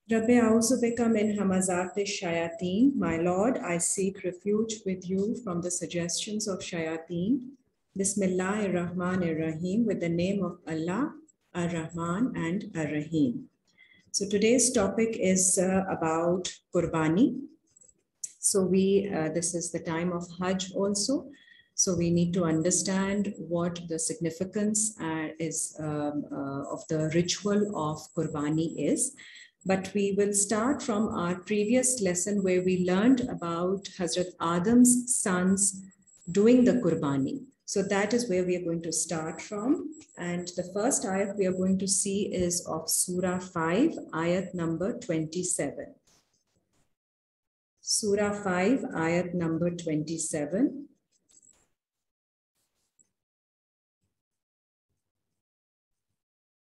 Rabbi A'udhu bika min hamazati shayateen. My Lord, I seek refuge with you from the suggestions of shayateen. Bismillahir Rahmanir Rahim, with the name of Allah, Ar-Rahman and Ar-Rahim. So today's topic is about Qurbani. So this is the time of Hajj also. So we need to understand what the significance is of the ritual of Qurbani is. But we will start from our previous lesson where we learned about Hazrat Adam's sons doing the Qurbani. So that is where we are going to start from. And the first ayat we are going to see is of Surah 5, ayat number 27. Surah 5, ayat number 27.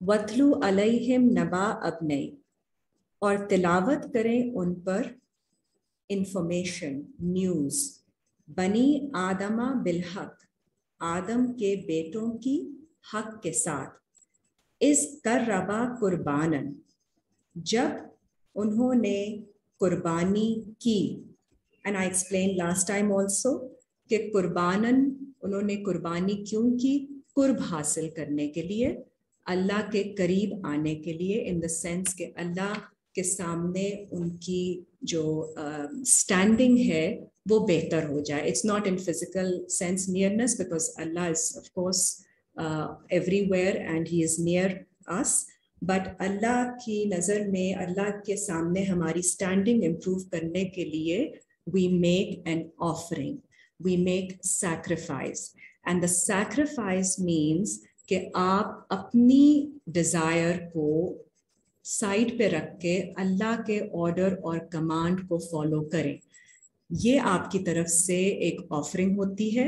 वत्लु अलैहिम नबा अब्नई, और तिलावत करें उन पर information, news, बनी आदमा बिलहक, आदम के बेटों की हक के साथ, इस कर्रबा कुर्बानन, जब उन्होंने कुर्बानी की. And I explain last time also कि कुर्बानन उन्होंने कुर्बानी क्यों की, कुर्ब हासिल करने के लिए, अल्लाह के करीब आने के लिए, इन द सेंस कि अल्लाह के सामने उनकी जो स्टैंडिंग है वो बेहतर हो जाए. It's not in physical sense nearness, because Allah is of course everywhere and he is near us, but Allah की नज़र में, अल्लाह के सामने हमारी स्टैंडिंग इम्प्रूव करने के लिए we make an offering, we make sacrifice. And the sacrifice means कि आप अपनी डिज़ायर को साइड पे रख के अल्लाह के ऑर्डर और कमांड को फॉलो करें. ये आपकी तरफ से एक ऑफरिंग होती है.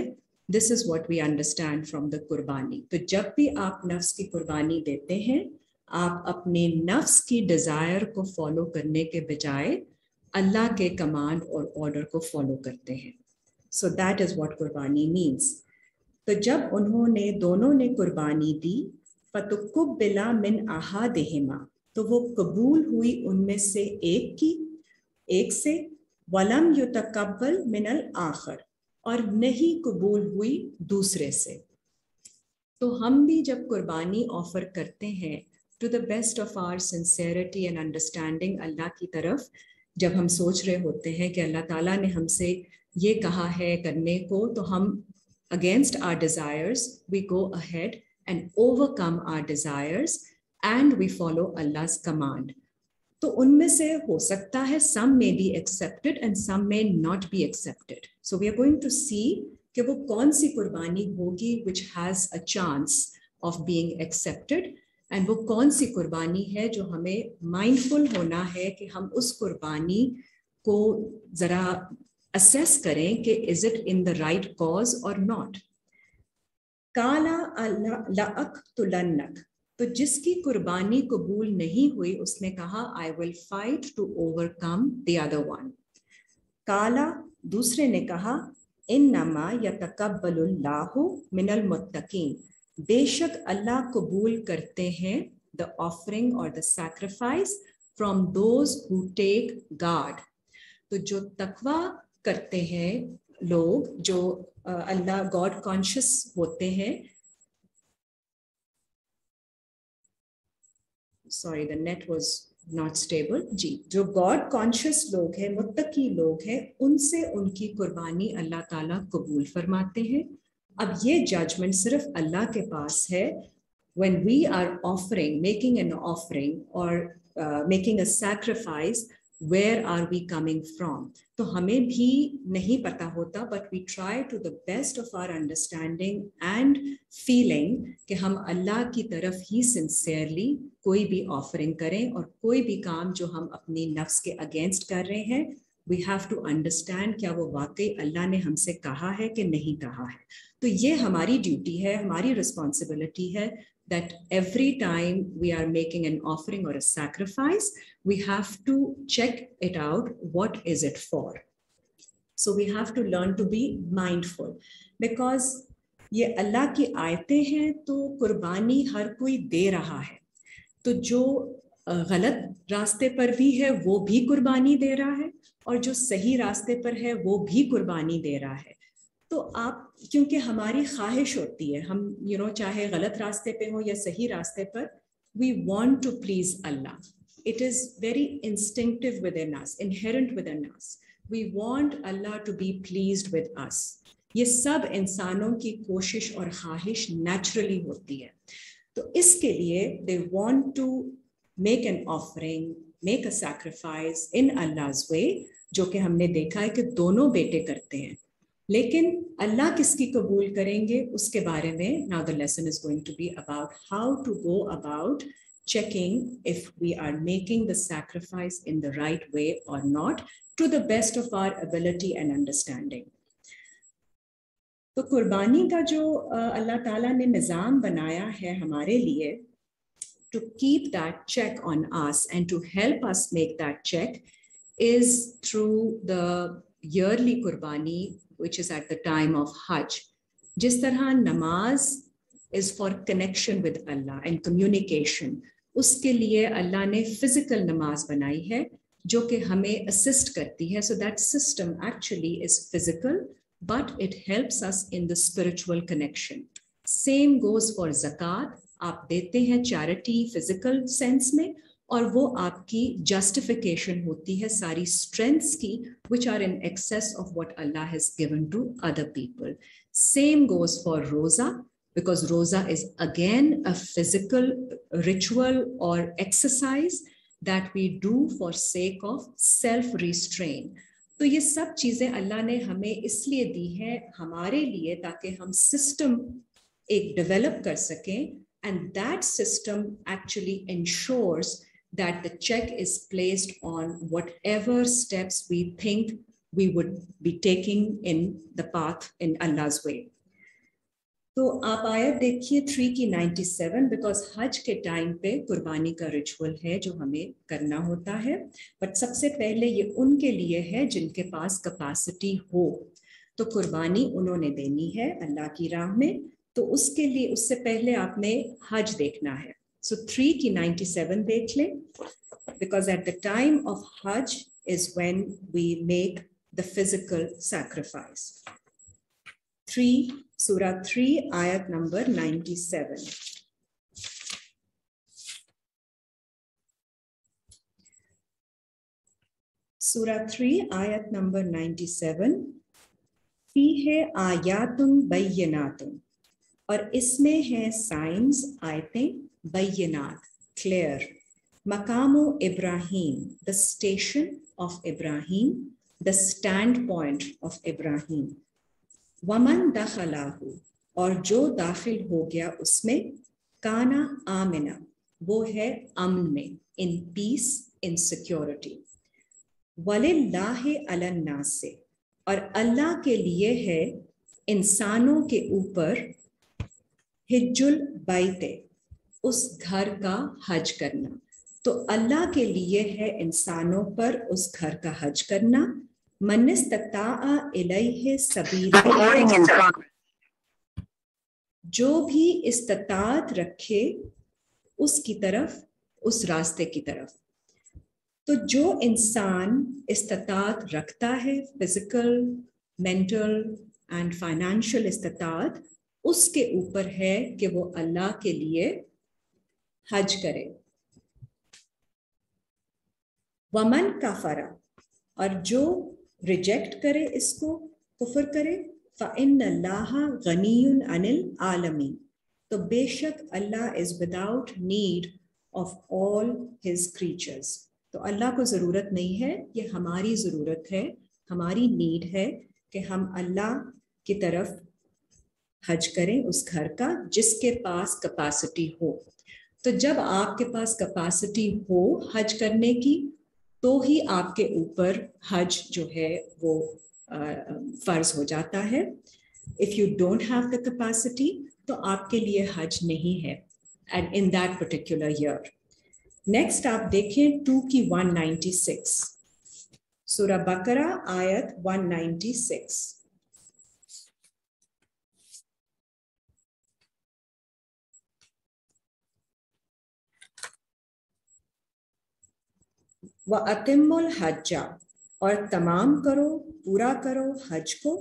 This is what we understand from the कुर्बानी. तो जब भी आप नफ्स की कुर्बानी देते हैं, आप अपने नफ्स की डिज़ायर को फॉलो करने के बजाय अल्लाह के कमांड और ऑर्डर को फॉलो करते हैं. सो दैट इज व्हाट कुर्बानी मीन्स. तो जब उन्होंने दोनों ने कुर्बानी दी, फतुकुब्बिला मिन अहादिहिमा, तो वो कबूल हुई उनमें से एक से, वलम युतकब्बल मिनल आखर, और नहीं कबूल हुई दूसरे से. तो हम भी जब कुर्बानी ऑफर करते हैं to the best of our sincerity and understanding Allah की तरफ, जब हम सोच रहे होते हैं कि अल्लाह ताला ने हमसे ये कहा है करने को, तो हम against our desires, we go ahead and overcome our desires and we follow Allah's command. तो उनमें से हो सकता है some may be accepted and some may not be accepted. So we are going to see कि वो कौन सी कुर्बानी होगी which has a chance of being accepted, and वो कौन सी कुर्बानी है जो हमें mindful होना है कि हम उस कुर्बानी को जरा assess करें कि is it in the right cause or not. काला लअक़्तुलन्नक, तो जिसकी कुर्बानी कबूल नहीं हुई उसने कहा I will fight to overcome the other one. काला, दूसरे ने कहा इन्नमा यतकब्बलुल्लाहु मिनल मुत्तकीन, बेशक अल्लाह कबूल करते हैं the offering or the sacrifice from those who take guard. तो जो तकवा करते हैं लोग, जो अल्लाह गॉड कॉन्शियस होते हैं, sorry the net was not stable जी, जो गॉड कॉन्शियस लोग हैं, मुत्तकी लोग हैं, उनसे उनकी कुर्बानी अल्लाह ताला कबूल फरमाते हैं. अब ये जजमेंट सिर्फ अल्लाह के पास है. when we are offering, making an offering or making a sacrifice, where are we coming from? तो हमें भी नहीं पता होता, but we try to the best of our understanding and feeling कि हम अल्लाह की तरफ ही sincerely कोई भी offering करें, और कोई भी काम जो हम अपनी नफ्स के against कर रहे हैं, we have to understand क्या वो वाकई अल्लाह ने हमसे कहा है कि नहीं कहा है. तो ये हमारी ड्यूटी है, हमारी रिस्पॉन्सिबिलिटी है, that every time we are making an offering or a sacrifice, we have to check it out, what is it for? So we have to learn to be mindful, because ये अल्लाह की आयतें हैं, तो कुर्बानी हर कोई दे रहा है. तो जो गलत रास्ते पर भी है वो भी कुर्बानी दे रहा है, और जो सही रास्ते पर है वो भी कुर्बानी दे रहा है। तो आप, क्योंकि हमारी ख्वाहिश होती है, हम चाहे गलत रास्ते पे हो या सही रास्ते पर, we want to please Allah. It is very instinctive within us, inherent within us. We want Allah to be pleased with us. ये सब इंसानों की कोशिश और ख्वाहिश naturally होती है। तो इसके लिए they want to make an offering, make a sacrifice in Allah's way, जो कि हमने देखा है कि दोनों बेटे करते हैं। लेकिन अल्लाह किसकी कबूल करेंगे उसके बारे में now the lesson is going to be about how to go about checking if we are making the sacrifice in the right way or not, to the best of our ability and understanding. तो कुर्बानी का जो अल्लाह ताला ने निज़ाम बनाया है हमारे लिए, to keep that check on us and to help us make that check, is through the yearly kurbani, which is at the time of Hajj. Jis tarah namaz is for connection with Allah and communication, uske liye Allah ne physical namaz banai hai jo कि हमें assist करती है. So that system actually is physical, but it helps us in the spiritual connection. Same goes for zakat. आप देते हैं charity physical sense में, और वो आपकी justification होती है सारी strengths की, which are in excess of what Allah has given to other people. Same goes for roza, because roza is again a physical ritual or exercise that we do for sake of self-restraint. तो ये सब चीजें अल्लाह ने हमें इसलिए दी है हमारे लिए, ताकि हम system एक develop कर सकें, and that system actually ensures that the check is placed on whatever steps we think we would be taking in the path in Allah's way. तो आप आयत देखिए 3 की 97, बिकॉज हज के टाइम पे कुर्बानी का रिचुअल है जो हमें करना होता है, बट सबसे पहले ये उनके लिए है जिनके पास कैपेसिटी हो। तो कुर्बानी उन्होंने देनी है अल्लाह की राह में, तो उसके लिए उससे पहले आपने हज देखना है। सो 3 की 97 देख लें, because at the time of Hajj is when we make the physical sacrifice. 3 Surah 3 ayat number 97. Surah 3 ayat number 97. फीहे आयातुन बय्यनातुन, और इसमें है साइंस आयतें बय्यनात क्लियर। मकामो Ibrahim, the station of Ibrahim, the stand point of Ibrahim. वमन दखलाहु, और जो दाखिल हो गया उसमें, काना आमिना, वो है अमन में, इन पीस, इन सिक्योरिटी। वलिल्लाहि अलन्नास से, और अल्लाह के लिए है इंसानों के ऊपर, हिज्जुल बैते, उस घर का हज करना। तो अल्लाह के लिए है इंसानों पर उस घर का हज करना। मनिस्तताअ इलैहि सबीला, जो भी इस्तात रखे उसकी तरफ, उस रास्ते की तरफ। तो जो इंसान इस्तात रखता है, फिजिकल, मेंटल एंड फाइनेंशियल इस्तात, उसके ऊपर है कि वो अल्लाह के लिए हज करे। वमन काफरा, और जो रिजेक्ट करे, इसको कुफर करे, फ़इन्नल्लाहा गनियुन अनिल आलमीन, तो बेशक Allah is without need of all his creatures. तो अल्लाह को ज़रूरत नहीं है, ये हमारी ज़रूरत है, हमारी नीड है कि हम अल्लाह की तरफ हज करें, उस घर का जिसके पास कैपेसिटी हो। तो जब आपके पास कैपेसिटी हो हज करने की, तो ही आपके ऊपर हज जो है वो फर्ज हो जाता है। If you don't have the capacity, तो आपके लिए हज नहीं है and in that particular year. Next आप देखें 2 की 196, सूरह बकरा आयत 196। वअतिम्मुल हज्जा, और तमाम करो, पूरा करो हज को,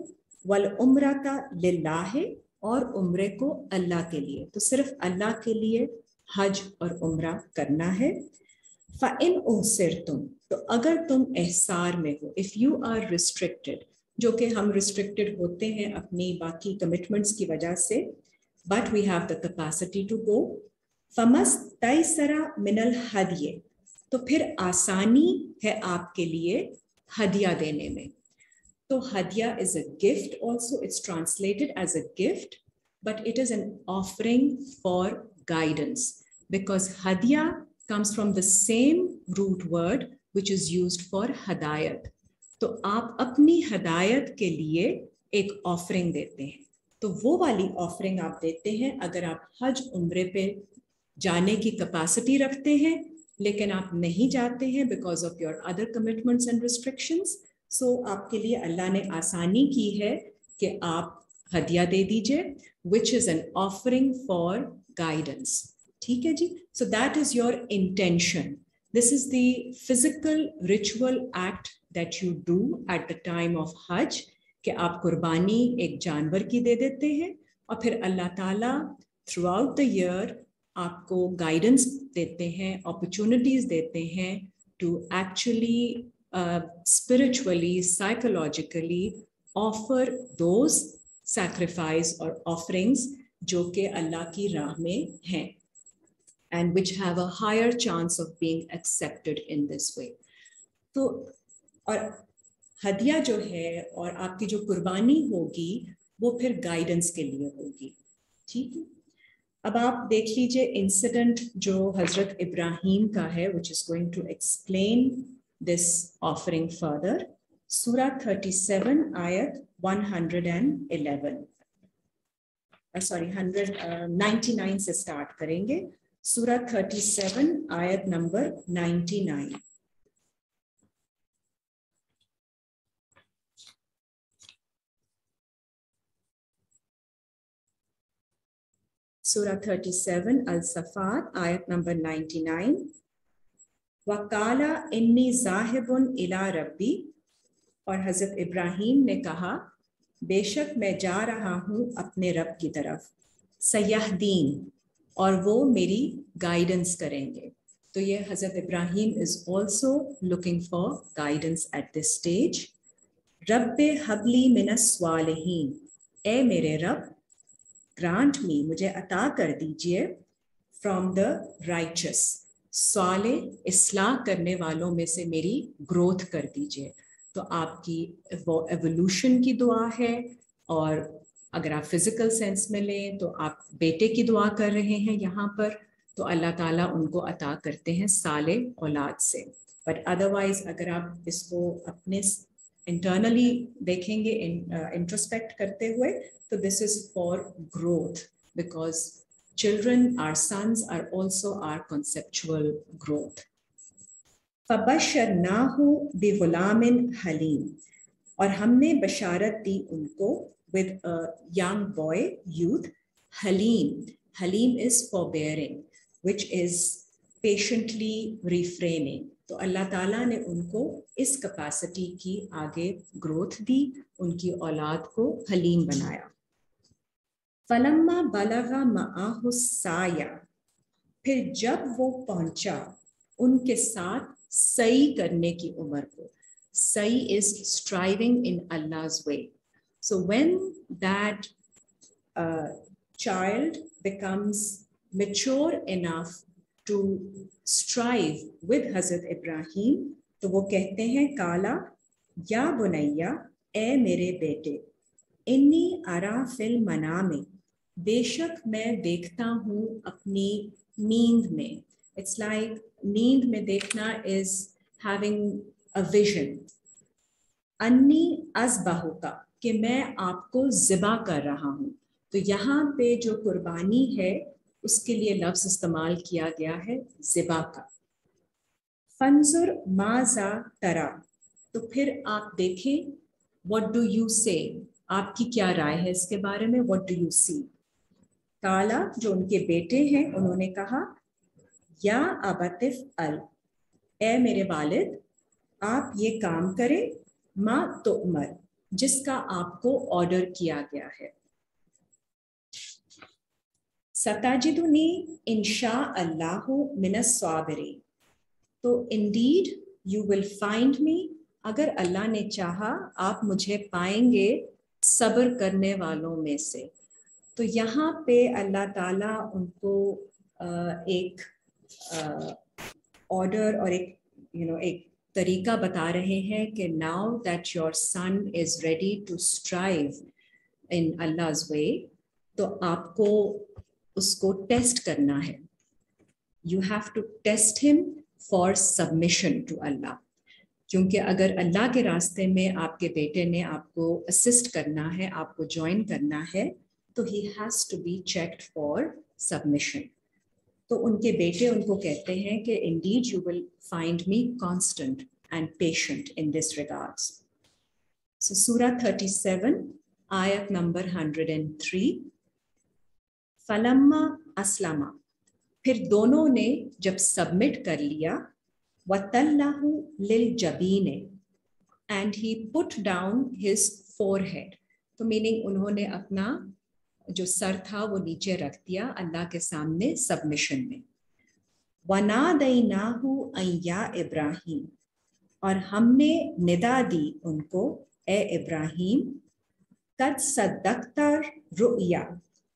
वल उम्रता लिल्लाह, और उम्रे को अल्लाह के लिए। तो सिर्फ अल्लाह के लिए हज और उम्रा करना है। फ़इन उहसिरतुम, तो अगर तुम एहसार में हो, इफ़ यू आर रिस्ट्रिक्टेड, जो कि हम रिस्ट्रिक्टेड होते हैं अपनी बाकी कमिटमेंट्स की वजह से, but we have the capacity to go. फमस्तैसरा मिनल हदिये, तो फिर आसानी है आपके लिए हदिया देने में। तो हदिया is a gift also, it's translated as a gift, but it is an offering for guidance, because हदिया comes from the same root word which is used for हदायत। तो आप अपनी हदायत के लिए एक ऑफरिंग देते हैं, तो वो वाली ऑफरिंग आप देते हैं अगर आप हज उम्रे पे जाने की कैपेसिटी रखते हैं लेकिन आप नहीं जाते हैं because of your other commitments and restrictions. So आपके लिए अल्लाह ने आसानी की है कि आप हदिया दे दीजिए, which is an offering for guidance. ठीक है जी। So that is your intention, this is the physical ritual act that you do at the time of Hajj, कि आप कुर्बानी एक जानवर की दे देते हैं और फिर अल्लाह ताला थ्रू आउट द ईयर आपको गाइडेंस देते हैं, अपॉर्चुनिटीज देते हैं to actually spiritually, psychologically offer those sacrifice और offerings जो कि अल्लाह की राह में हैं, and which have a higher chance of being accepted in this way. तो और हदिया जो है और आपकी जो कुर्बानी होगी वो फिर गाइडेंस के लिए होगी। ठीक है। अब आप देख लीजिए इंसिडेंट जो हजरत इब्राहीम का है, which is going to explain this offering further. Surah 37 ayat 111, sorry 199 से स्टार्ट करेंगे। Surah 37 ayat number 99। Surah 37 Al-Safat ayat number 99। वकाला इन्नी ज़ाहिबुन इला रब्बी, और हज़रत इब्राहीम ने कहा बेशक मैं जा रहा हूँ अपने रब की तरफ, सयहदीन, और वो मेरी गाइडेंस करेंगे। तो ये हज़रत Ibrahim is also looking for guidance at this stage. रब्बे हबली मिनस स्वालिहीन, ए मेरे रब ग्रांट मी, मुझे अता कर दीजिए, फ्रॉम द राइचस, साले इस्लाह करने वालों में से मेरी ग्रोथ कर दीजिए। तो आपकी वो एवोल्यूशन की दुआ है, और अगर आप फिजिकल सेंस में लें तो आप बेटे की दुआ कर रहे हैं यहाँ पर, तो अल्लाह ताला उनको अता करते हैं साले औलाद से। बट अदरवाइज अगर आप इसको अपने इंटरनली देखेंगे, इंट्रोस्पेक्ट करते हुए, तो this is for growth, because children, our sons, are also our conceptual growth. फबशरनाहु बिगुलामिन हलीम, और हमने बशारत दी उनको with a young boy, youth, haleem. Haleem is forbearing, which is patiently refraining. तो अल्लाह ताला ने उनको इस कैपेसिटी की आगे ग्रोथ दी, उनकी औलाद को हलीम बनाया। फलम्मा बलगा माअहु साया, फिर जब वो पहुंचा उनके साथ सई करने की उम्र को। सई इज स्ट्राइविंग इन अल्लाह's way. So when that child becomes mature enough to strive with Hazrat Ibrahim, तो वो कहते हैं काला या बुनैया, ए मेरे बेटे, इन्नी अरा फिल मनामे, बेशक मैं देखता हूँ अपनी नींद में। इट्स लाइक नींद में देखना इज हैविंग अ विजन। अन्नी अज़बहुका, कि मैं आपको ज़िबा कर रहा हूँ। तो यहाँ पे जो कुर्बानी है उसके लिए लफ्ज़ इस्तेमाल किया गया है ज़िबा का। फंजुर माज़ा तरा, तो फिर आप देखें, व्हाट डू यू से, आपकी क्या राय है इसके बारे में, व्हाट डू यू सी। काला, जो उनके बेटे हैं, उन्होंने कहा या अबतिफ अल, اے میرے والد آپ یہ کام کریں ما تؤمر جس کا آپ کو آرڈر کیا گیا ہے. ستاجدنی انشاء اللہ من الصابرین. تو انڈیڈ یو ول فائنڈ می، اگر اللہ نے چاہا آپ مجھے پائیں گے صبر کرنے والوں میں سے. تو یہاں پہ اللہ تعالیٰ ان کو ایک آرڈر اور ایک طریقہ بتا رہے ہیں کہ now that your son is ready to strive in Allah's way، تو آپ کو اس کو ٹیسٹ کرنا ہے. یو ہیو ٹو ٹیسٹ ہم فار سبمیشن ٹو اللہ، کیونکہ اگر اللہ کے راستے میں آپ کے بیٹے نے آپ کو اسسٹ کرنا ہے، آپ کو جوائن کرنا ہے، تو he has to be checked for submission. تو ان کے بیٹے ان کو کہتے ہیں کہ indeed you will find me constant and patient in this regards. So سورہ 37 آیت نمبر 103. فلما اسلما، پھر دونوں نے جب سبمٹ کر لیا، وَتَلَّهُ لِلْجَبِينِ and he put down his forehead. تو میننگ انہوں نے اپنا جو سر تھا وہ نیچے رکھ دیا اللہ کے سامنے سبمیشن میں. وَنَادَيْنَاهُ أَن يَا إِبْرَاهِيمُ، اور ہم نے ندا دی ان کو اے ابراہیم، قد صدقت رؤیا،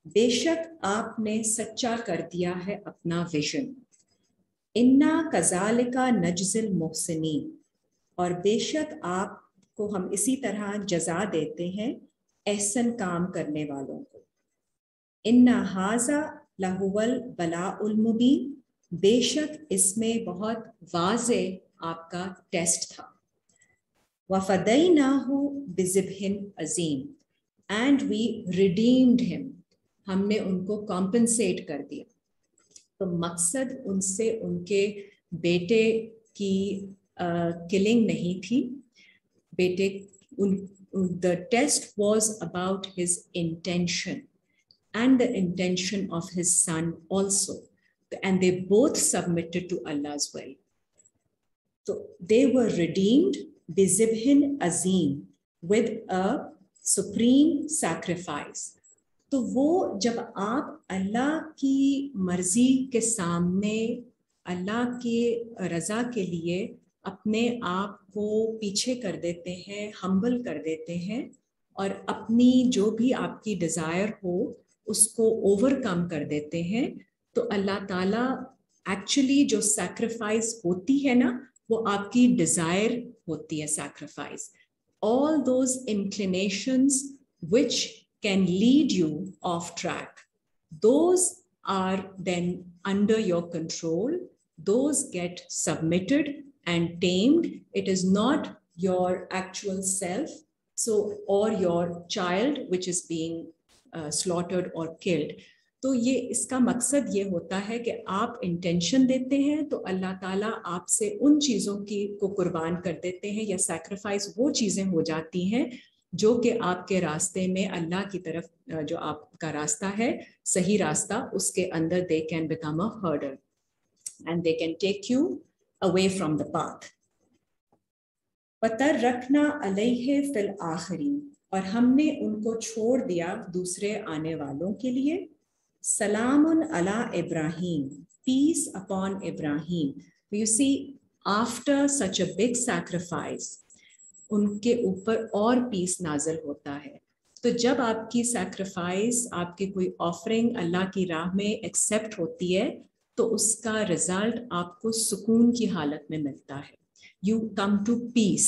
بے شک آپ نے سچا کر دیا ہے اپنا ویژن. انا کذالک نجزی المحسنین، اور بے شک آپ کو ہم اسی طرح جزا دیتے ہیں احسن کام کرنے والوں کو. ان ھذا لہو البلاء المبین، بے شک اس میں بہت واضح آپ کا ٹیسٹ تھا. وفدیناہ بذبح عظیم اینڈ وی ریڈیمڈ ہم، ہم نے ان کو کمپنسیٹ کر دیا. تو مقصد ان سے ان کے بیٹے کی کلنگ نہیں تھی. بیٹے the test was about his intention and the intention of his son also, and they both submitted to Allah's will. So they were redeemed bizibhin azim, with a supreme sacrifice. تو وہ جب آپ اللہ کی مرضی کے سامنے اللہ کی رضا کے لیے اپنے آپ کو پیچھے کر دیتے ہیں، ہمبل کر دیتے ہیں، اور اپنی جو بھی آپ کی ڈیزائر ہو اس کو اوور کم کر دیتے ہیں، تو اللہ تعالیٰ ایکچولی جو سیکریفائس ہوتی ہے نا وہ آپ کی ڈیزائر ہوتی ہے sacrifice. All those inclinations which can lead you off track, those are then under your control, those get submitted and tamed. It is not your actual self, so or your child which is being slaughtered or killed. تو یہ اس کا مقصد یہ ہوتا ہے کہ آپ intention دیتے ہیں تو اللہ تعالیٰ آپ سے ان چیزوں کو قربان کر دیتے ہیں، یا سیکریفائس وہ چیزیں ہو جاتی ہیں جو کہ آپ کے راستے میں اللہ کی طرف جو آپ کا راستہ ہے صحیح راستہ، اس کے اندر they can become a hurdle and they can take you away from the path. وَتَرَّكْنَا عَلَيْهِ فِي الْآخِرِينَ، اور ہم نے ان کو چھوڑ دیا دوسرے آنے والوں کے لیے. سلام علی ابراہیم، peace upon Ibrahim. You see, after such a big sacrifice ان کے اوپر اور پیس نازل ہوتا ہے. تو جب آپ کی سیکریفائس، آپ کی کوئی آفرنگ اللہ کی راہ میں ایکسیپٹ ہوتی ہے تو اس کا رزلٹ آپ کو سکون کی حالت میں ملتا ہے. You come to peace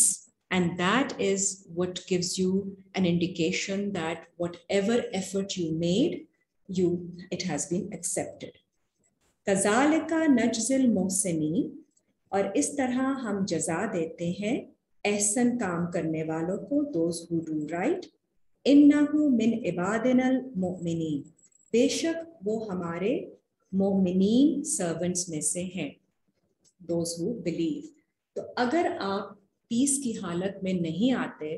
and that is what gives you an indication that whatever effort you made it has been accepted. کذالک نجزی المحسنین، اور اس طرح ہم جزا دیتے ہیں احسن کام کرنے والوں کو، دوز ہو ڈو رائٹ. انہ من عبادنا المؤمنین، بے شک وہ ہمارے مومنین سرونٹس میں سے ہیں، دوز ہو بلیو. تو اگر آپ پیس کی حالت میں نہیں آتے،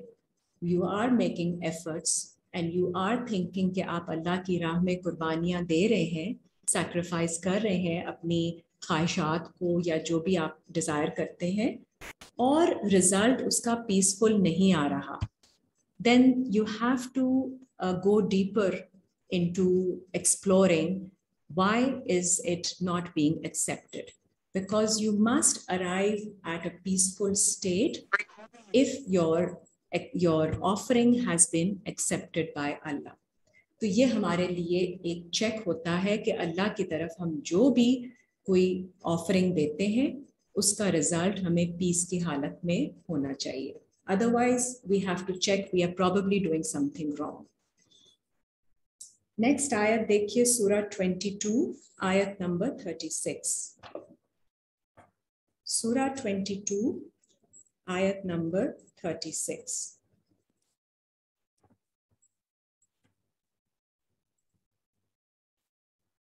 you are making efforts and you are thinking کہ آپ اللہ کی راہ میں قربانیاں دے رہے ہیں، سیکریفائس کر رہے ہیں اپنی ख्वाहिशात को या जो भी आप डिज़ायर करते हैं और रिजल्ट उसका पीसफुल नहीं आ रहा, then you have to go deeper into exploring why is it not being accepted, because you must arrive at a peaceful state if your offering has been accepted by Allah. تو یہ ہمارے لیے ایک check ہوتا ہے کہ اللہ کی طرف ہم جو بھی کوئی آفرنگ دیتے ہیں اس کا رزلٹ ہمیں پیس کی حالت میں ہونا چاہیے. Otherwise, we have to check we are probably doing something wrong. Next ayat dekhiye, Surah 22, ayat number 36. Surah 22, ayat number 36.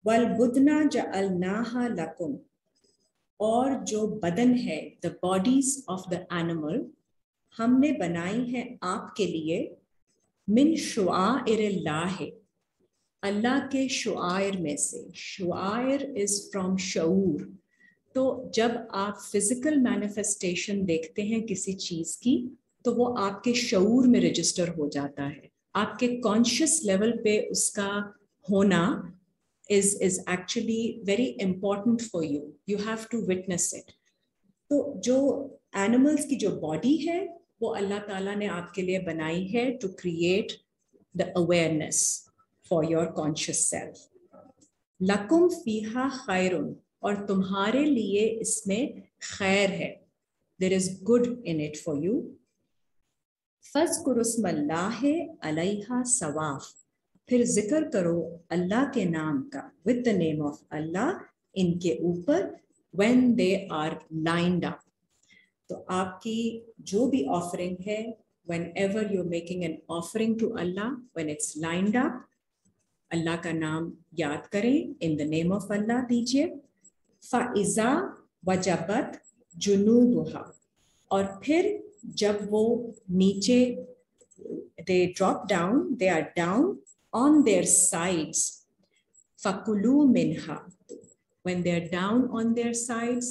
وَالْبُدْنَ جَعَلْنَاهَا لَكُمْ, اور جو بدن ہے, the bodies of the animal, ہم نے بنائی ہیں آپ کے لیے, من شعائر اللہ, اللہ کے شعائر میں سے. شعائر is from شعور. تو جب آپ فزیکل مینیفیسٹیشن دیکھتے ہیں کسی چیز کی تو وہ آپ کے شعور میں رجسٹر ہو جاتا ہے, آپ کے کانشیس لیول پہ اس کا ہونا is actually very important for you. You have to witness it. تو جو animals کی جو body ہے وہ اللہ تعالیٰ نے آپ کے لیے بنائی ہے to create the awareness for your conscious self. لَكُمْ فِيهَا خَيْرٌ, اور تمہارے لیے اس میں خیر ہے, there is good in it for you. فَاذْكُرُوا اسْمَ اللَّهِ عَلَيْهَا صَوَافٍ, پھر ذکر کرو اللہ کے نام کا, with the name of Allah, ان کے اوپر, when they are lined up. تو آپ کی جو بھی آفرنگ ہے, whenever you're making an offering to Allah, when it's lined up, اللہ کا نام یاد کریں, in the name of Allah دیجئے. فَإِذَا وَجَبَتْ جُنُوبُهَا, اور پھر جب وہ نیچے, they drop down, they are down on their sides, فَكُلُوا مِنْهَا, when they are down on their sides,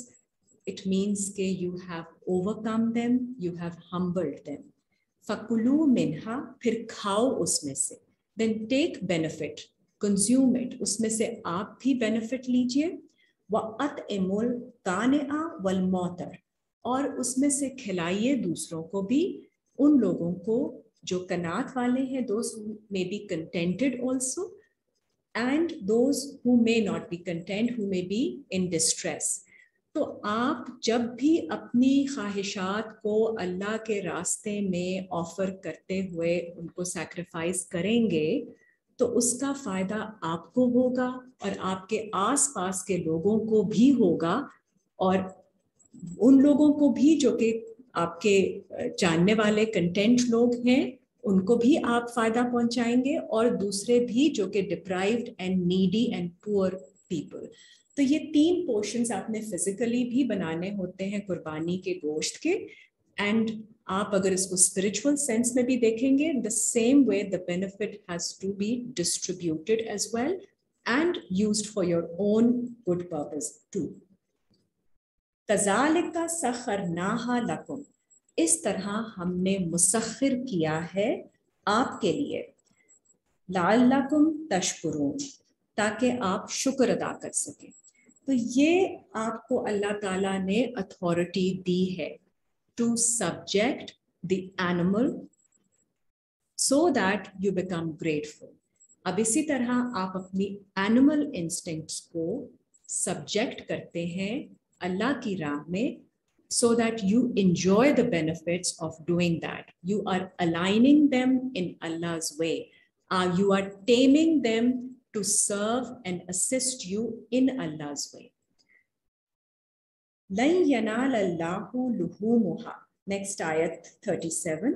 it means that you have overcome them, you have humbled them. فَكُلُوا مِنْهَا, پھر کھاؤ اس میں سے, then take benefit, consume it, اس میں سے آپ بھی benefit لیجئے. وَأَطْعِمُوا الْقَانِعَ وَالْمُعْتَرَ, اور اس میں سے کھلائیے دوسروں کو بھی, ان لوگوں کو جو قناعت والے ہیں, those who may be contented also, and those who may not be content, who may be in distress. تو آپ جب بھی اپنی خواہشات کو اللہ کے راستے میں آفر کرتے ہوئے ان کو سیکریفائز کریں گے تو اس کا فائدہ آپ کو ہوگا اور آپ کے آس پاس کے لوگوں کو بھی ہوگا, اور ان لوگوں کو بھی جو کہ آپ کے جاننے والے کنٹینٹ لوگ ہیں ان کو بھی آپ فائدہ پہنچائیں گے, اور دوسرے بھی جو کہ deprived and needy and poor people. تو یہ 3 پورشنز آپ نے فزیکلی بھی بنانے ہوتے ہیں قربانی کے گوشت کے, اینڈ آپ اگر اس کو اسپرچول سینس میں بھی دیکھیں گے, the same way the benefit has to be distributed as well and used for your own good purpose too. كَذَلِكَ سَخَّرْنَاهَا لَكُمْ, اس طرح ہم نے مسخر کیا ہے آپ کے لیے, لَعَلَّكُمْ تَشْكُرُونَ, تاکہ آپ شکر ادا کر سکیں. تو یہ آپ کو اللہ تعالیٰ نے اتھارٹی دی ہے to subject the animal so that you become grateful. اب اسی طرح آپ اپنی animal instincts کو subject کرتے ہیں اللہ کی راہ میں, so that you enjoy the benefits of doing that. You are aligning them in Allah's way. You are taming them to serve and assist you in Allah's way. لَن يَنَالَ اللَّهُ لُحُومُهَا, next ayat 37,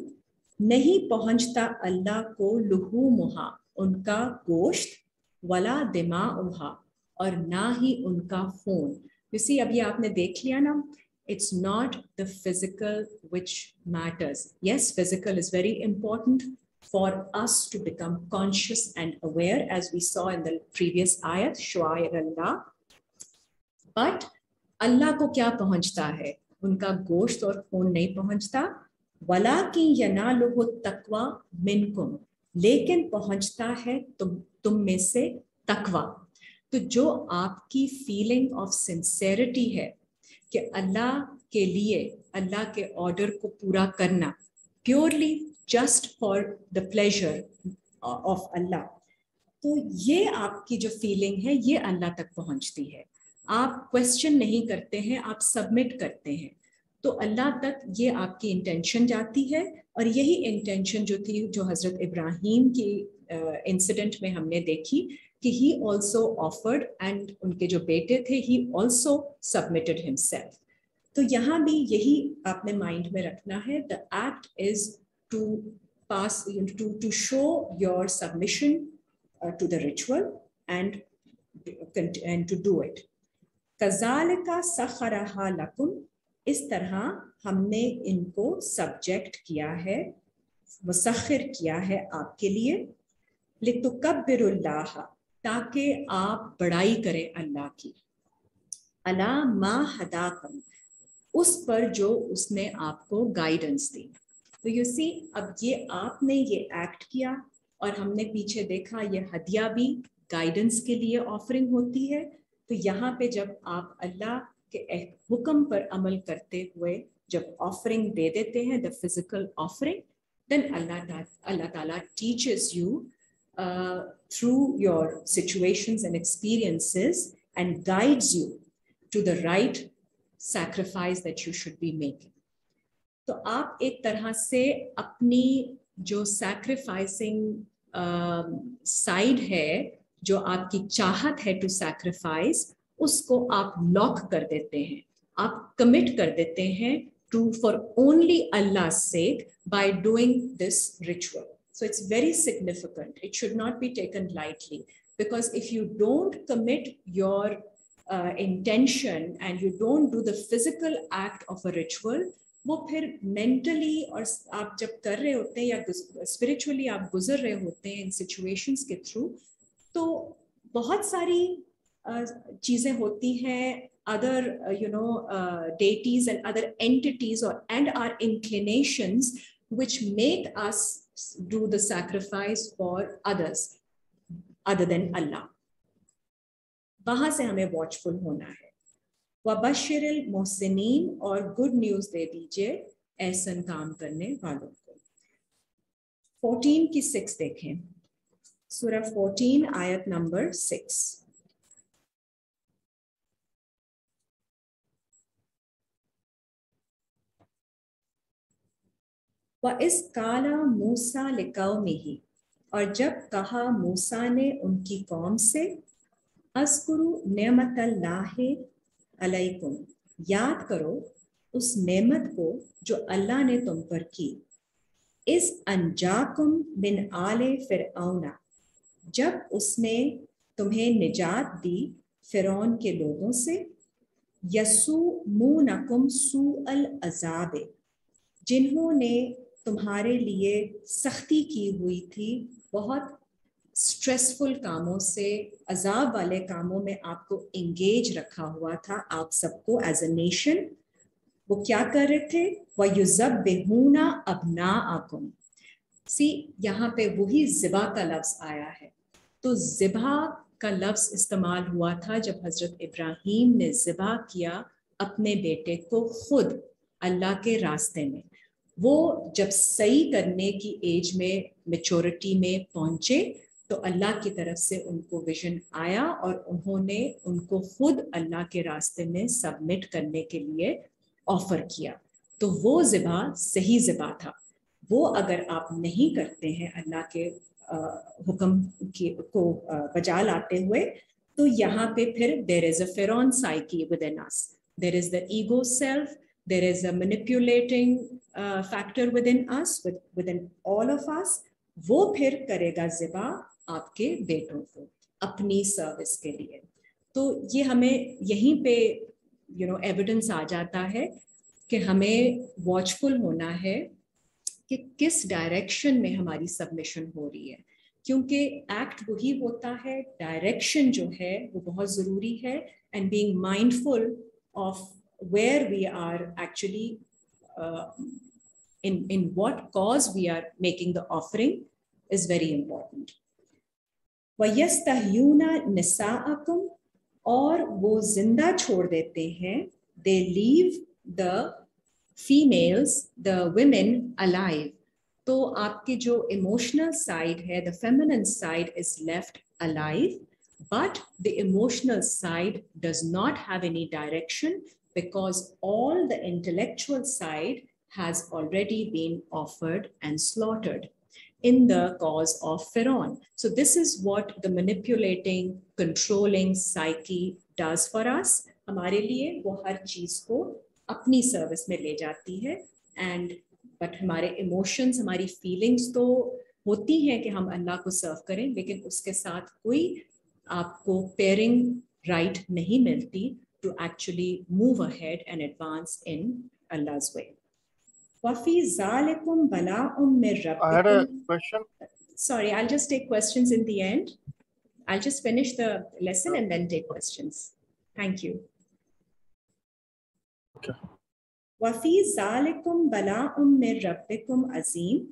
نہیں پہنچتا اللہ کو لحومها, ان کا گوشت, ولا دماؤها, اور نہ ہی ان کا خون. You see, اب یہ آپ نے دیکھ لیا نا, it's not the physical which matters. Yes, physical is very important for us to become conscious and aware, as we saw in the previous ayat, Shu'air Allah. But Allah को क्या पहुंचता है, उनका गोश्त और खून नहीं पहुंचता, वलाकिन यनालुहु तक़वा मिनकुम, लेकिन पहुंचता है तुम में से तकवा। तो जो आपकी फीलिंग ऑफ सिंसेरिटी है कि अल्लाह के लिए, अल्लाह के ऑर्डर को पूरा करना purely just for the pleasure of Allah, तो ये आपकी जो फीलिंग है ये अल्लाह तक पहुंचती है। आप क्वेश्चन नहीं करते हैं, आप सबमिट करते हैं, तो अल्लाह तक ये आपकी इंटेंशन जाती है। और यही इंटेंशन जो थी, जो हज़रत इब्राहीम की इंसिडेंट में हमने देखी कि ही ऑल्सो ऑफर्ड, एंड उनके जो बेटे थे ही ऑल्सो सबमिटेड हिमसेल्फ। तो यहाँ भी यही आपने माइंड में रखना है, the act is to pass, to show your submission to the ritual and to do it. कज़ालिका सखरहा लकुम, इस तरह हमने इनको सब्जेक्ट किया है, मुसख्खिर किया है आपके लिए, लितुकब्बिरुल्लाह, ताकि आप बड़ाई करें अल्लाह की, अला मा हदाकुम, उस पर जो उसने आपको गाइडेंस दी। तो यू सी, अब ये आपने ये एक्ट किया और हमने पीछे देखा ये हदिया भी गाइडेंस के लिए ऑफरिंग होती है। तो यहाँ पे जब आप अल्लाह के हुक्म पर अमल करते हुए जब ऑफरिंग दे देते हैं, the physical offering, then Allah ताला teaches you through your situations and experiences and guides you to the right sacrifice that you should be making. तो आप एक तरह से अपनी जो सैक्रिफाइसिंग साइड है, जो आपकी चाहत है टू सैक्रिफाइस, उसको आप लॉक कर देते हैं, आप कमिट कर देते हैं to for only Allah sake by doing this ritual. So it's very significant. It should not be taken lightly, because if you don't commit your intention and you don't do the physical act of a ritual, वो फिर mentally और आप जब कर रहे होते हैं या स्पिरिचुअली आप गुजर रहे होते हैं इन सिचुएशंस के थ्रू, तो बहुत सारी चीज़ें होती हैं, other deities and other entities and our inclinations which make us do the sacrifice for others other than Allah. वहां से हमें वॉचफुल होना है. वबशिरिल मोहसिनीन, और गुड न्यूज दे दीजिए एहसन काम करने वालों को. 14 की 6 देखें, सूरह 14 आयत नंबर 6. व इस काला मूसा लिकौमिही, और जब कहा मूसा ने उनकी कौम से, अस्कुरु नेमतल्लाहि अलैकुम, याद करो उस नेमत को जो अल्लाह ने तुम पर की, इस अंजाकुम मिन आले फिरऔना, जब उसने तुम्हें निजात दी फिरौन के लोगों से, यसुमूनकुम सूअल अज़ाब, जिन्होंने तुम्हारे लिए सख्ती की हुई थी, बहुत स्ट्रेसफुल कामों से, अजाब वाले कामों में आपको एंगेज रखा हुआ था आप सबको एज अ नेशन. वो क्या कर रहे थे? वयुज़ब्बिहूना अब्नाअकुम. सी, यहाँ पे वही ज़िबा का लफ्ज़ आया है. तो ज़िबा का लफ्ज़ इस्तेमाल हुआ था जब हज़रत इब्राहीम ने ज़िबा किया अपने बेटे को खुद अल्लाह के रास्ते में. वो जब सही करने की एज में, मैच्योरिटी में पहुँचे, तो अल्लाह की तरफ से उनको विजन आया और उन्होंने उनको खुद अल्लाह के रास्ते में सबमिट करने के लिए ऑफर किया. तो वो ज़िबा सही ज़िबा था. वो अगर आप नहीं करते हैं अल्लाह के हुक्म को बजा लाते हुए, तो यहाँ पे फिर देयर इज अ फिरौन psyche within us, there is the ego self, there is a manipulating factor within us, within all of us. वो फिर करेगा ज़िबा आपके बेटों को अपनी सर्विस के लिए. तो ये हमें यहीं पे एविडेंस आ जाता है कि हमें वॉचफुल होना है कि किस डायरेक्शन में हमारी सबमिशन हो रही है. क्योंकि एक्ट वही होता है, डायरेक्शन जो है वो बहुत ज़रूरी है, and being mindful of where we are actually in what cause we are making the offering is very important. وَيَسْتَحْيُونَ نِسَاءَكُمْ, और वो जिंदा छोड़ देते हैं, they leave the females, the women alive. तो आपके जो emotional side है, the feminine side is left alive, but the emotional side does not have any direction because all the intellectual side has already been offered and slaughtered in the cause of Pharaoh. So this is what the manipulating, controlling psyche does for us. हमारे लिए वो हर चीज को अपनी service में ले जाती है, एंड बट हमारे इमोशंस, हमारी फीलिंग्स तो होती हैं कि हम अल्लाह को सर्व करें, लेकिन उसके साथ कोई आपको पेयरिंग राइट नहीं मिलती to actually move ahead and advance in Allah's way. وَفِي ذَلِكُمْ بَلَاءٌ مِّن رَبِّكُمْ. I had a question. Sorry, I'll just take questions in the end. I'll just finish the lesson and then take questions. Thank you. Okay. وَفِي ذَلِكُمْ بَلَاءٌ مِّن رَبِّكُمْ عَظِيمٌ,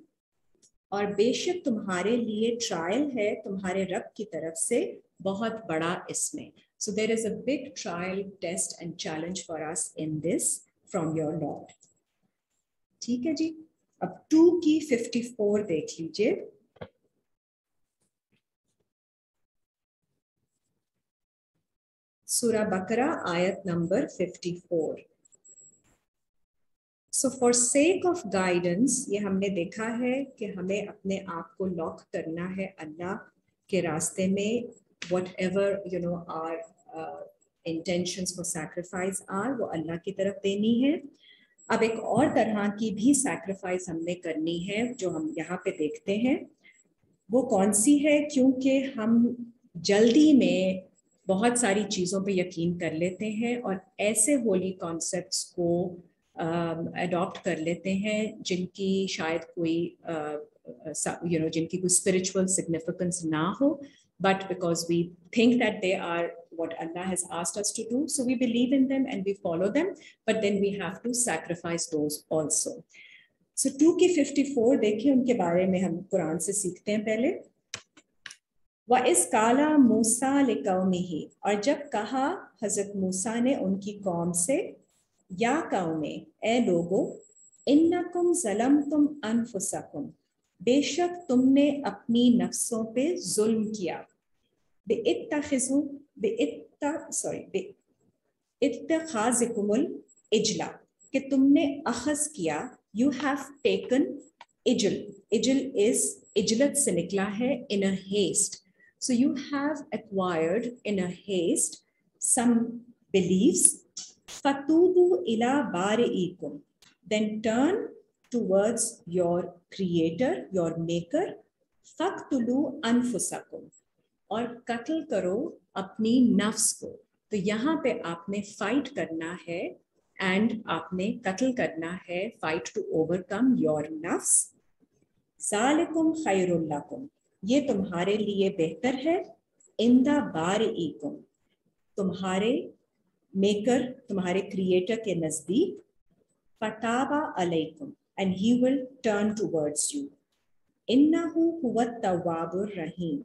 और बेशक तुम्हारे लिए trial है तुम्हारे रब की तरफ से बहुत बड़ा इसमें. So there is a big trial, test and challenge for us in this from your Lord. ठीक है जी. अब 2 की 54 देख लीजिए. सूरा बकरा आयत number 54. So for sake of guidance, ये हमने देखा है कि हमें अपने आप को लॉक करना है अल्लाह के रास्ते में. Whatever our intentions for sacrifice are, वो अल्लाह की तरफ देनी है. अब एक और तरह की भी sacrifice हमने करनी है जो हम यहाँ पे देखते हैं. वो कौन सी है? क्योंकि हम जल्दी में बहुत सारी चीज़ों पे यकीन कर लेते हैं और ऐसे होली कॉन्सेप्ट्स को अडॉप्ट कर लेते हैं जिनकी शायद कोई जिनकी कोई स्पिरिचुअल सिग्निफिकेंस ना हो, but because we think that they are what Allah has asked us to do, so we believe in them and we follow them, but then we have to sacrifice those also. So 2 की 54 देखिए, उनके बारे में हम कुरान से सीखते हैं पहले. वइज़ काला मूसा लिकौमिही, और जब कहा हजरत मूसा ने उनकी कौम से, या कौमे, ए लोगो, इन्नकुम ज़लमतुम अनफुसकुम, बेशक तुमने अपनी नफ्सों पे जुल्म किया. बेइत्तिखाज़िकुमुल इजला, कि तुमने अखज़ किया, you have taken इजल. इजल is इजलत से निकला है, in a haste. So you have acquired in a haste some beliefs. Fatubu ila bari'ikum, then turn towards your creator, your maker. Faqtulu anfusakum, और कत्ल करो अपनी नफ्स को. तो यहाँ पे आपने फाइट करना है एंड आपने कत्ल करना है, फाइट टू ओवरकम योर नफ्स. ज़ालिकुम खैरुल लकुम, ये तुम्हारे लिए बेहतर है. इंदा बारिइकुम, तुम्हारे मेकर, तुम्हारे क्रिएटर के नजदीक. फताबा अलैकुम, and he will turn towards you. इन्नहु हुवत तव्वाबुर रहीम,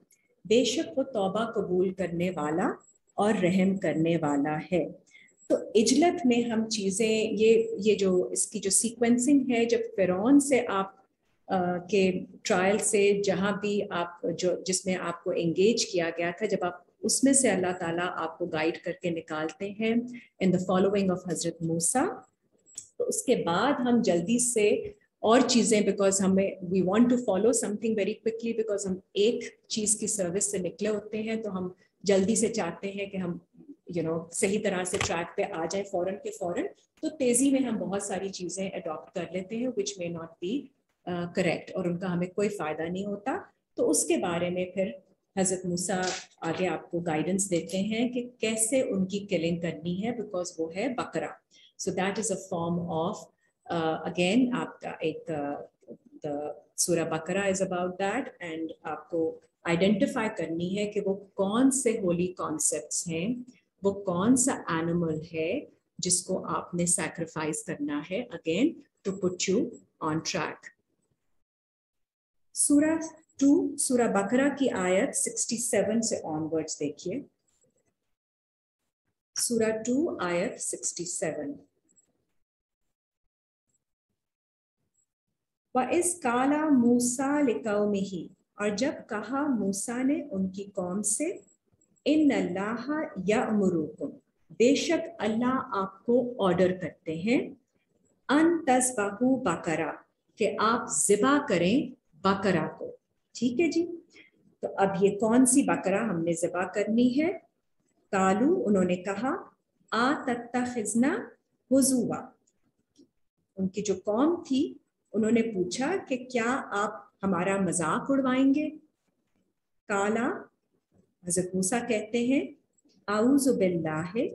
बेशक वो तौबा कबूल करने वाला और रहम करने वाला है. तो इजलत में हम चीज़ें, ये जो इसकी जो सीक्वेंसिंग है, जब फ़िरौन से आप के ट्रायल से जहाँ भी आप जिसमें आपको एंगेज किया गया था, जब आप उसमें से अल्लाह ताला आपको गाइड करके निकालते हैं इन द फॉलोइंग ऑफ हजरत मूसा, तो उसके बाद हम जल्दी से और चीज़ें, बिकॉज हमें we want to follow something very quickly, because हम एक चीज़ की सर्विस से निकले होते हैं, तो हम जल्दी से चाहते हैं कि हम सही तरह से ट्रैक पे आ जाए फौरन के फौरन. तो तेज़ी में हम बहुत सारी चीज़ें अडॉप्ट कर लेते हैं विच मे नॉट बी करेक्ट, और उनका हमें कोई फ़ायदा नहीं होता. तो उसके बारे में फिर हज़रत मूसा आगे आपको गाइडेंस देते हैं कि कैसे उनकी किलिंग करनी है, बिकॉज वो है बकरा. So that is a form of again आपका एक द सूरा बकरा इज़ अबाउट दैट, एंड आपको आइडेंटिफाई करनी है कि वो कौन से होली कॉन्सेप्ट्स हैं, वो कौन सा एनिमल है जिसको आपने सैक्रिफाइस करना है, again to put you on track. सूरा 2 सूरा बकरा की आयत 67 से ऑनवर्ड्स देखिए। सूरा 2 आयत 67। वइज़ काला मूसा लिकौमिही, और जब कहा मूसा ने उनकी कौम से, इन्नल्लाह यअमुरुकुम, बेशक अल्लाह आपको ऑर्डर करते हैं, अन तज़बहू बकरा, कि आप ज़िबा करें बकरा को। ठीक है जी, तो अब ये कौन सी बकरा हमने ज़िबा करनी है? कालू, उन्होंने कहा, आ तत्तखिज़ना हुज़ुवा, उनकी जो कौम थी उन्होंने पूछा कि क्या आप हमारा मजाक उड़वाएंगे? काला, हज़रत मूसा कहते हैं, आऊज़ु बिल्लाहि,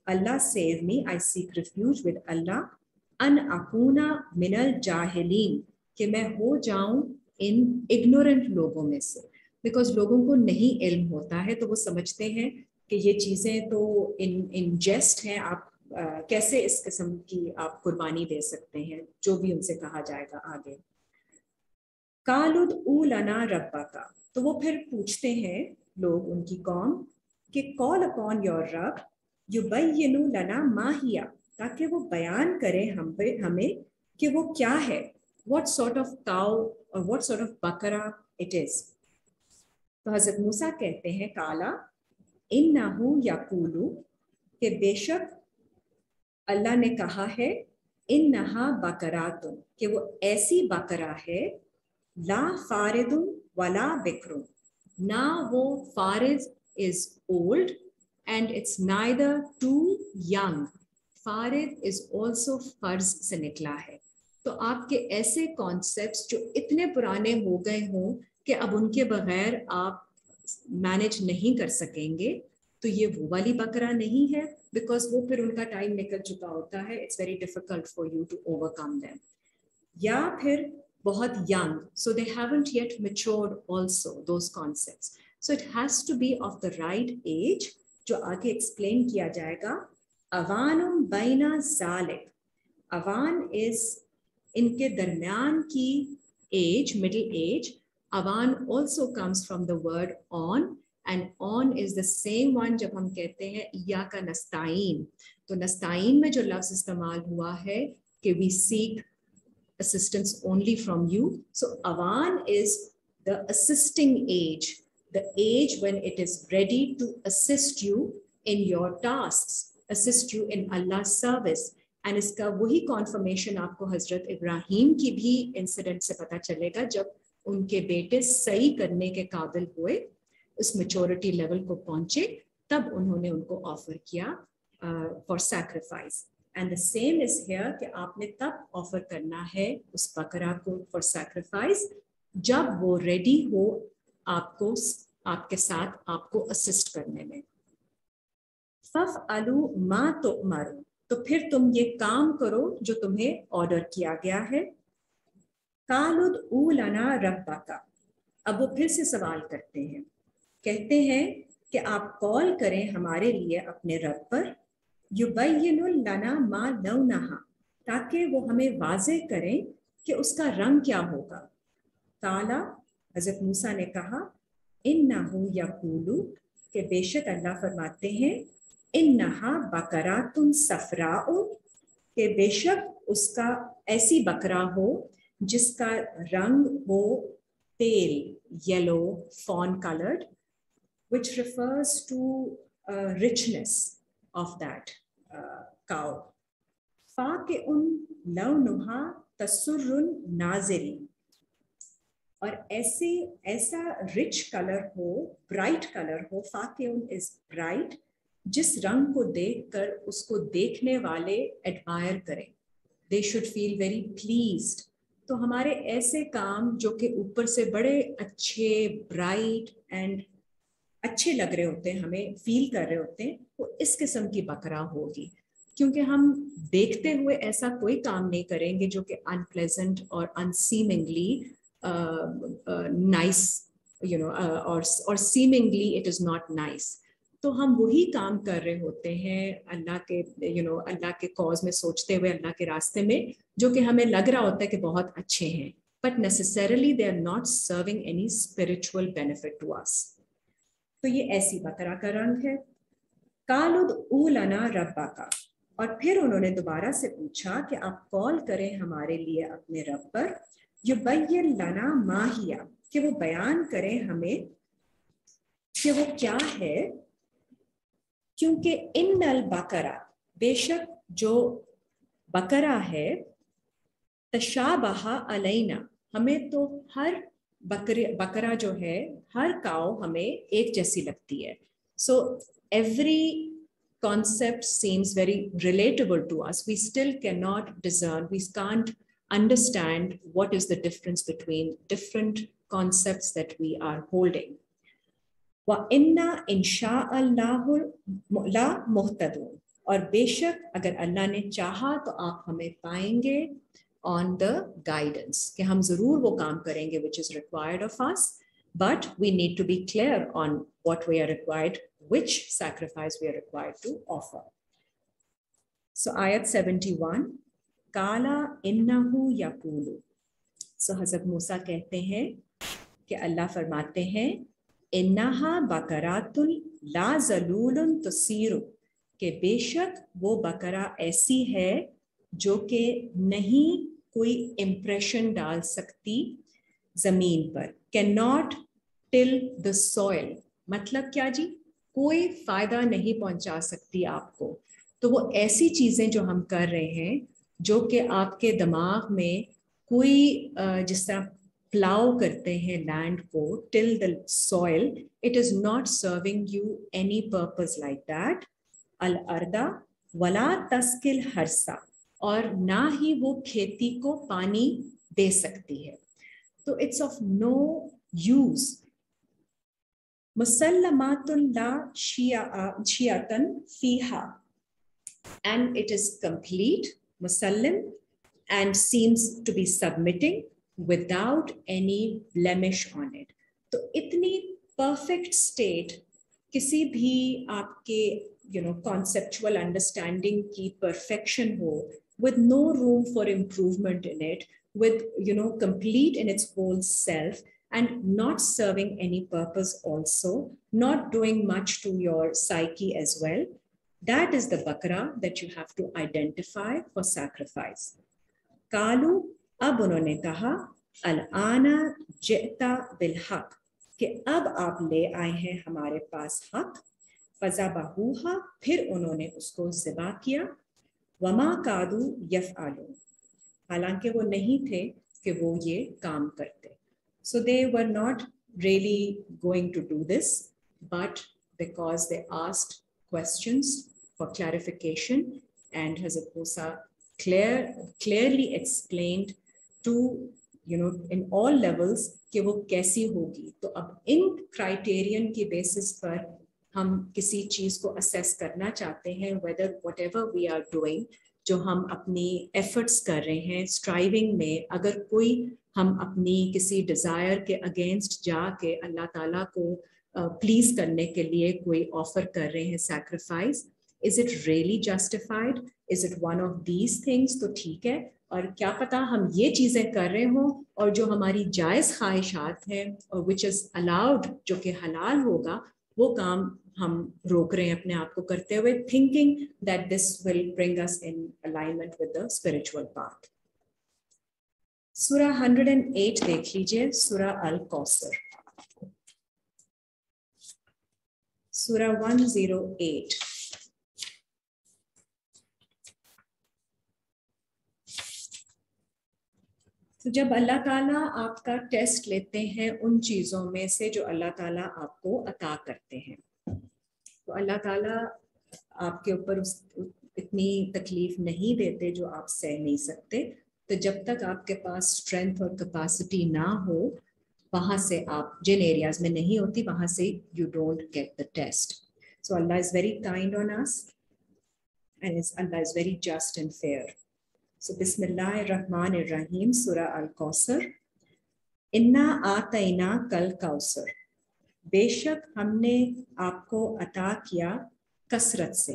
Allah save me, I seek refuge with Allah, अन अकूना मिनल जाहिलीन, कि मैं हो जाऊं इन इग्नोरेंट लोगों में से। बिकॉज लोगों को नहीं इल्म होता है तो वो समझते हैं कि ये चीज़ें तो इन जेस्ट हैं, आप कैसे इस किस्म की आप कुर्बानी दे सकते हैं, जो भी उनसे कहा जाएगा आगे। कालुद उलना रब्बा का, तो वो फिर पूछते हैं लोग, उनकी कौम, कि कॉल अपॉन योर रब, युबय्यिनु लना माहिया, ताकि वो बयान करे हमें कि वो क्या है, what sort of cow or what sort of बकरा it is। तो हज़रत मूसा कहते हैं, काला इन्नहु यकूलु, कि बेशक अल्लाह ने कहा है, इन्नहा बकरातुन, कि वो ऐसी बकरा है, ला फारिदुन वला बिक्रुन, ना वो फारिद is old and it's neither too young। फारिद is also फर्ज से निकला है। तो आपके ऐसे कॉन्सेप्ट्स जो इतने पुराने हो गए हों कि अब उनके बगैर आप मैनेज नहीं कर सकेंगे, तो ये वो वाली बकरा नहीं है, बिकॉज वो फिर उनका टाइम निकल चुका होता है। It's very difficult for you to overcome them. या फिर बहुत young, so they haven't yet matured also those concepts, so it has to be of the right age, जो आगे एक्सप्लेन किया जाएगा। अवानुम बैना ज़ालिक, अवान इज इनके दरमियान की एज, मिडिल एज। अवान also comes from the word on, and on is the same one जब हम कहते हैं इय्याका नस्ताईन, तो नस्ताईन में जो लफ्ज इस्तेमाल हुआ है कि we seek assistance only from you, so awan is the assisting age, the age when it is ready to assist you in your tasks, assist you in Allah's service। And इसका वही कॉन्फर्मेशन आपको हजरत इब्राहीम की भी incident से पता चलेगा, जब उनके बेटे सही करने के काबिल हुए, उस मैच्योरिटी लेवल को पहुंचे, तब उन्होंने उनको ऑफर किया for sacrifice. And the same is here कि आपने तब ऑफर करना है उस बकरा को फॉर सैक्रिफाइस जब वो रेडी हो आपको, आपके साथ आपको असिस्ट करने में। फफ़अलू मा तुअमरू, तो फिर तुम ये काम करो जो तुम्हें ऑर्डर किया गया है। कालुद उलना रब्बका, अब वो फिर से सवाल करते हैं, कहते हैं कि आप कॉल करें हमारे लिए अपने रब पर, युबय्यिनु लना मा लौनहा, ताकि वो हमें वाज़े करें कि उसका रंग क्या होगा। काला, हज़रत मूसा ने कहा, इन्नहु यकूलु, कि बेशक अल्लाह फरमाते हैं, इन्नहा बकरातुन सफराउ, के बेशक उसका ऐसी बकरा हो जिसका रंग हो pale, yellow, fawn colored, which refers to richness of that cow। फाक़िउन लौनुहा तसुर्रुन नाज़िरीन, और ऐसा रिच कलर हो, ब्राइट कलर हो। फाक़िउन इज ब्राइट, जिस रंग को देखकर उसको देखने वाले एडमायर करें, they should feel very pleased. तो हमारे ऐसे काम जो कि ऊपर से बड़े अच्छे, ब्राइट एंड अच्छे लग रहे होते हैं, हमें फील कर रहे होते हैं, वो इस किस्म की बकरा होगी। क्योंकि हम देखते हुए ऐसा कोई काम नहीं करेंगे जो कि अनप्लेजेंट और अनसीमिंगली nice or seemingly it is not nice. तो हम वही काम कर रहे होते हैं अल्लाह के अल्लाह के कॉज में सोचते हुए अल्लाह के रास्ते में, जो कि हमें लग रहा होता है कि बहुत अच्छे हैं, but necessarily they are not serving any spiritual benefit to us. तो ये ऐसी बकरा का रंग है. कालुद उलना रब्बा का, और फिर उन्होंने दोबारा से पूछा कि आप कॉल करें हमारे लिए अपने रब पर, युबय्यन लना माहिया, कि वो बयान करें हमें कि वो क्या है. क्योंकि इन्नल बकरा, बेशक जो बकरा है, तशाबहा अलैना, हमें तो हर बकरा जो है, हर काव हमें एक जैसी लगती है. So every concept seems very relatable to us. We still cannot discern, we can't understand what is the difference between different concepts that we are holding. وَإِنَّا إِنْشَاءَ اللَّهُ لَا مُهْتَدُونَ, और बेशक अगर अल्लाह ने चाहा तो आप हमें पाएंगे on the guidance, कि हम जरूर वो काम करेंगे which is required of us, but we need to be clear on what we are required, which sacrifice we are required to offer. So ayat 71, Kala innahu yaqulu. So Hazrat Musa कहते हैं कि अल्लाह फरमाते हैं, इन्नहा बकरातुल ला ज़लूलुन तुसीरु, कि बेशक वो बकरा ऐसी है जो कि नहीं कोई इम्प्रेशन डाल सकती जमीन पर. Can not till the soil, मतलब क्या जी, कोई फायदा नहीं पहुंचा सकती आपको. तो वो ऐसी चीजें जो हम कर रहे हैं जो कि आपके दिमाग में कोई जिस तरह प्लाउ करते हैं लैंड को, till the soil, it is not serving you any purpose like that. अल अर्दा वला तस्किल हरसा, और ना ही वो खेती को पानी दे सकती है. तो इट्स ऑफ नो यूज. मुसल्लमातुन ला शियातन फीहा, and it is complete, musallim, and seems to be submitting without any blemish on it. तो इतनी perfect state किसी भी आपके conceptual understanding की perfection हो, with no room for improvement in it, with complete in its whole self, and not serving any purpose also, not doing much to your psyche as well. That is the bakra that you have to identify for sacrifice. Kalu, अब उन्होंने कहा, अल आना जिता bill हक, कि अब आप ले आए हैं हमारे पास हक. फज़बहूहा, फिर उन्होंने उसको ज़िबा किया. वमा कादू यफ़अलून, हालांकि वो नहीं थे कि वो ये काम करते. So they were not really going to do this, but because they asked questions for clarification, and Hazrat Musa clearly explained to in all levels कि वो कैसी होगी. तो अब इन क्राइटेरियन के बेसिस पर हम किसी चीज को असेस करना चाहते हैं, whether whatever we are doing, जो हम अपनी एफर्ट्स कर रहे हैं स्ट्राइविंग में, अगर कोई हम अपनी किसी डिजायर के अगेंस्ट जाके अल्लाह ताला को प्लीज करने के लिए कोई ऑफर कर रहे हैं sacrifice, is it really justified, is it one of these things, तो ठीक है. और क्या पता हम ये चीजें कर रहे हों और जो हमारी जायज ख्वाहिशात हैं और विच इज अलाउड, जो कि हलाल होगा, वो काम हम रोक रहे हैं अपने आप को करते हुए, thinking that this will bring us in alignment with the spiritual path. सूरा 108 देख लीजिए, सूरा अल कौसर, सूरा 108. तो जब अल्लाह ताला आपका टेस्ट लेते हैं उन चीज़ों में से जो अल्लाह ताला आपको अता करते हैं, तो अल्लाह ताला आपके ऊपर इतनी तकलीफ नहीं देते जो आप सह नहीं सकते. तो जब तक आपके पास स्ट्रेंथ और कैपेसिटी ना हो, वहाँ से आप जिन एरियाज में नहीं होती वहाँ से you don't get the test. So Allah is very kind on us and Allah is very just and fair. So Bismillahir Rahmanir Rahim, Surah Al-Kawthar. इन्ना आतैना कल कौसर, बेशक हमने आपको अता किया कसरत से।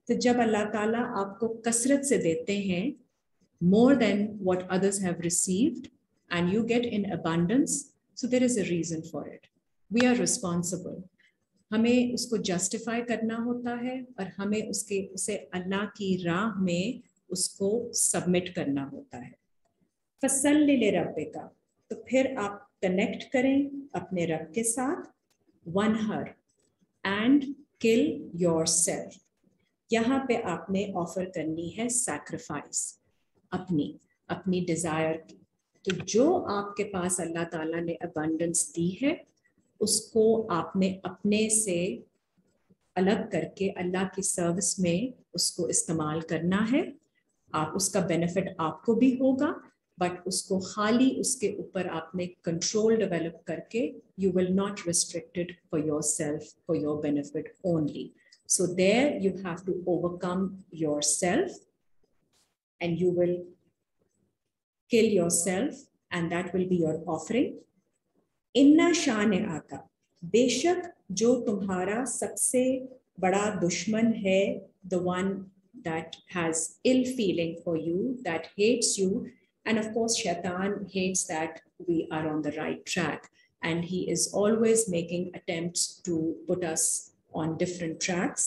तो जब अल्लाह ताला आपको कसरत से देते हैं, more than what others have received, and you get in abundance, so there is a reason for it. We are responsible. हमें उसको जस्टिफाई करना होता है और हमें उसे अल्लाह की राह में उसको सबमिट करना होता है। फसल्लि लिरब्बिका, तो फिर आप कनेक्ट करें अपने रब के साथ। वनहर, एंड किल योरसेल्फ, यहाँ पे आपने ऑफर करनी है सैक्रिफाइस अपनी डिजायर की। तो जो आपके पास अल्लाह ताला ने अबंडेंस दी है, उसको आपने अपने से अलग करके अल्लाह की सर्विस में उसको इस्तेमाल करना है। आप उसका बेनिफिट आपको भी होगा, बट उसको खाली उसके ऊपर आपने कंट्रोल डेवलप करके, you will not restrict it for yourself, for your benefit only. So there you have to overcome yourself and you will kill yourself, and that will be your offering. Inna शाने आका, बेशक जो तुम्हारा सबसे बड़ा दुश्मन है, the one that has ill feeling for you, that hates you, and of course Shaitan hates that we are on the right track, and he is always making attempts to put us on different tracks.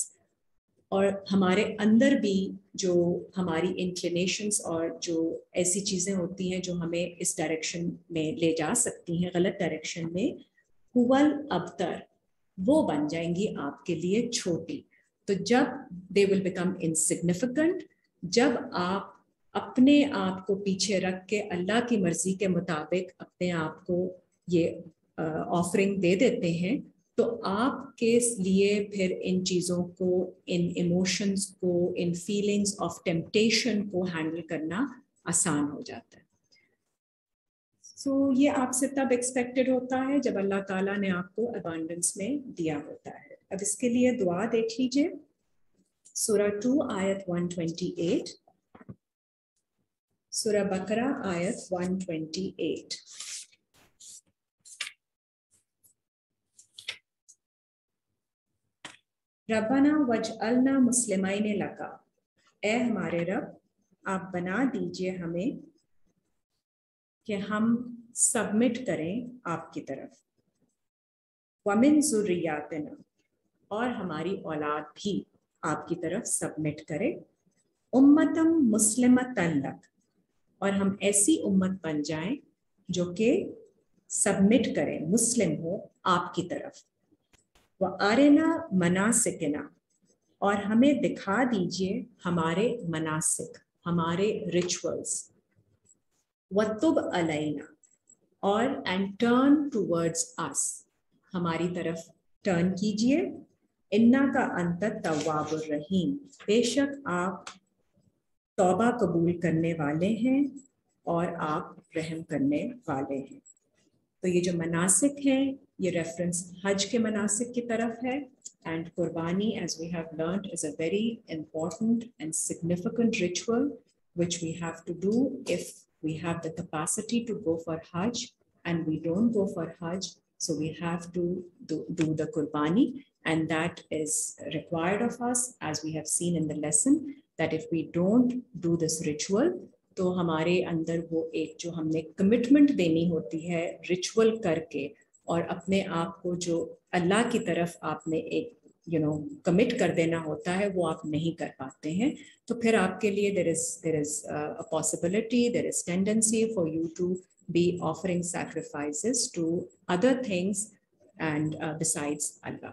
और हमारे अंदर भी जो हमारी inclinations और जो ऐसी चीज़ें होती हैं जो हमें इस डायरेक्शन में ले जा सकती हैं, गलत डायरेक्शन में, हुवल अबतर, वो बन जाएंगी आपके लिए छोटी। तो जब दे विल बिकम इनसिग्निफिकेंट, जब आप अपने आप को पीछे रख के अल्लाह की मर्जी के मुताबिक अपने आप को ये ऑफरिंग दे देते हैं, तो आपके लिए फिर इन चीज़ों को, इन इमोशंस को, इन फीलिंग्स ऑफ टेम्पटेशन को हैंडल करना आसान हो जाता है। सो ये आपसे तब एक्सपेक्टेड होता है जब अल्लाह ताला ने आपको अबंडेंस में दिया होता है। अब इसके लिए दुआ देख लीजिए, सूरह 2 आयत 128, सूरह बकरा आयत 128। रब्बना वजअलना मुस्लिमैन लका, ए हमारे रब, आप बना दीजिए हमें कि हम सबमिट करें आपकी तरफ। वमिन ज़ुर्रियातिना, और हमारी औलाद भी आपकी तरफ सबमिट करे। उम्मतम मुस्लिमतन लक, और हम ऐसी उम्मत बन जाएं जो कि सबमिट करें, मुस्लिम हो आपकी तरफ। व आरेना मनासिकना, और हमें दिखा दीजिए हमारे मनासिक, हमारे रिचुअल्स। वतुब अलैना, और एंड टर्न टूवर्ड्स अस, हमारी तरफ टर्न कीजिए। इन्ना का अंत तव्वाबुर रहीम, बेशक आप तौबा कबूल करने वाले हैं और आप रहम करने वाले हैं। तो ये जो मनासिक हैं, ये रेफरेंस हज के मनासिक की तरफ है। एंड कुर्बानी, as we have learned, is a very important and significant ritual which we have to do if we have the capacity to go for Hajj and we don't go for Hajj. So we have to do the Qurbani, and that is required of us, as we have seen in the lesson, that if we don't do this ritual, तो हमारे अंदर वो एक जो हमने commitment देनी होती है रिचुअल करके, और अपने आप को जो अल्लाह की तरफ आपने एक कमिट कर देना होता है, वो आप नहीं कर पाते हैं। तो फिर आपके लिए there is a possibility, there is tendency for you to be offering sacrifices to other things and besides Allah.